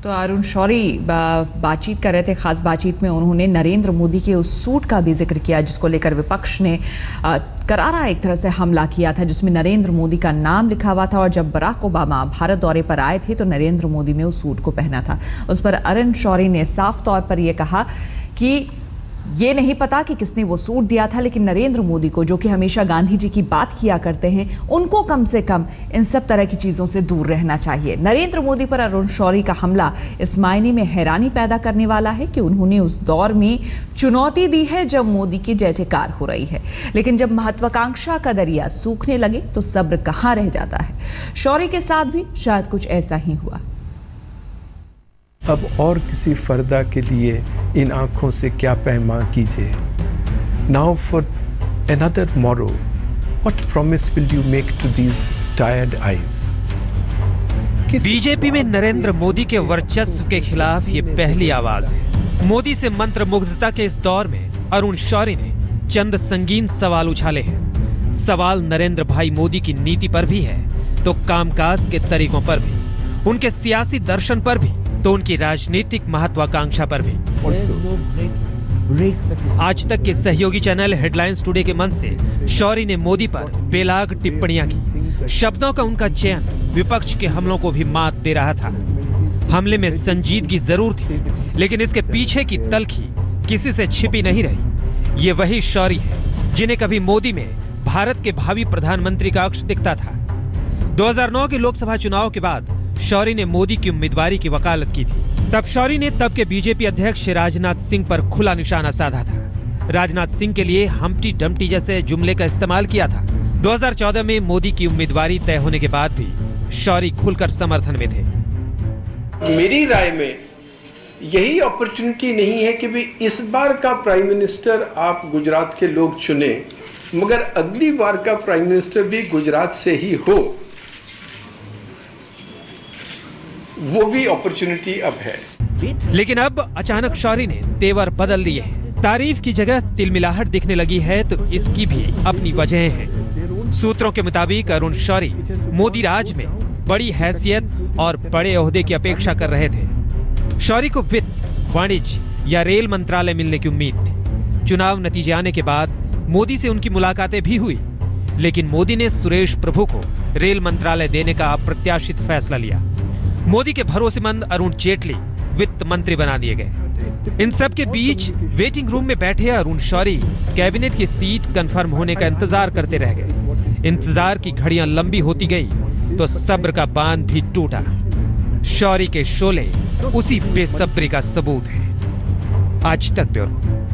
तो अरुण शौरी बातचीत कर रहे थे। खास बातचीत में उन्होंने नरेंद्र मोदी के उस सूट का भी जिक्र किया जिसको लेकर विपक्ष ने करारा एक तरह से हमला किया था, जिसमें नरेंद्र मोदी का नाम लिखा हुआ था। और जब बराक ओबामा भारत दौरे पर आए थे तो नरेंद्र मोदी ने उस सूट को पहना था। उस पर अरुण शौरी ने साफ तौर पर यह कहा कि ये नहीं पता कि किसने वो सूट दिया था, लेकिन नरेंद्र मोदी को, जो कि हमेशा गांधी जी की बात किया करते हैं, उनको कम से कम इन सब तरह की चीज़ों से दूर रहना चाहिए। नरेंद्र मोदी पर अरुण शौरी का हमला इस मायने में हैरानी पैदा करने वाला है कि उन्होंने उस दौर में चुनौती दी है जब मोदी की जय जयकार हो रही है, लेकिन जब महत्वाकांक्षा का दरिया सूखने लगे तो सब्र कहाँ रह जाता है। शौरी के साथ भी शायद कुछ ऐसा ही हुआ। अब और किसी फर्दा के लिए इन आंखों से क्या पैमा कीजिए। Now for another morrow, what promise will you make to these tired eyes? BJP में नरेंद्र मोदी के वर्चस्व के खिलाफ ये पहली आवाज है। मोदी से मंत्रमुग्धता के इस दौर में अरुण शौरी ने चंद संगीन सवाल उछाले हैं। सवाल नरेंद्र भाई मोदी की नीति पर भी है, तो कामकाज के तरीकों पर भी, उनके सियासी दर्शन पर भी, तो उनकी राजनीतिक महत्वाकांक्षा पर भी। आज तक के सहयोगी चैनल हेडलाइंस टुडे के मंच से शौरी ने मोदी पर बेलाग टिप्पणियां की। शब्दों का उनका चयन विपक्ष के हमलों को भी मात दे रहा था। हमले में संजीदगी जरूर थी, लेकिन इसके पीछे की तलखी किसी से छिपी नहीं रही। ये वही शौरी है जिन्हें कभी मोदी में भारत के भावी प्रधानमंत्री का अक्ष दिखता था। 2009 के लोकसभा चुनाव के बाद शौरी ने मोदी की उम्मीदवारी की वकालत की थी। तब शौरी ने तब के बीजेपी अध्यक्ष राजनाथ सिंह पर खुला निशाना साधा था। राजनाथ सिंह के लिए हम्टी डम्टी जैसे जुमले का इस्तेमाल किया था। 2014 में मोदी की उम्मीदवारी तय होने के बाद भी शौरी खुलकर समर्थन में थे। मेरी राय में यही अपॉर्चुनिटी नहीं है कि भी इस बार का प्राइम मिनिस्टर आप गुजरात के लोग चुने, मगर अगली बार का प्राइम मिनिस्टर भी गुजरात से ही हो, वो भी अपॉर्चुनिटी अब है। लेकिन अब अचानक शौरी ने तेवर बदल लिए हैं। तारीफ की जगह तिलमिलाहट दिखने लगी है, तो इसकी भी अपनी वजह है। सूत्रों के मुताबिक अरुण शौरी मोदी राज में बड़ी हैसियत और बड़े ओहदे की अपेक्षा कर रहे थे। शौरी को वित्त, वाणिज्य या रेल मंत्रालय मिलने की उम्मीद थी। चुनाव नतीजे आने के बाद मोदी से उनकी मुलाकातें भी हुई, लेकिन मोदी ने सुरेश प्रभु को रेल मंत्रालय देने का अप्रत्याशित फैसला लिया। मोदी के भरोसेमंद अरुण जेटली वित्त मंत्री बना दिए गए। इन सब के बीच वेटिंग रूम में बैठे अरुण शौरी कैबिनेट की सीट कंफर्म होने का इंतजार करते रह गए। इंतजार की घड़ियां लंबी होती गई तो सब्र का बांध भी टूटा। शौरी के शोले उसी बेसब्री का सबूत है। आज तक ब्यूरो।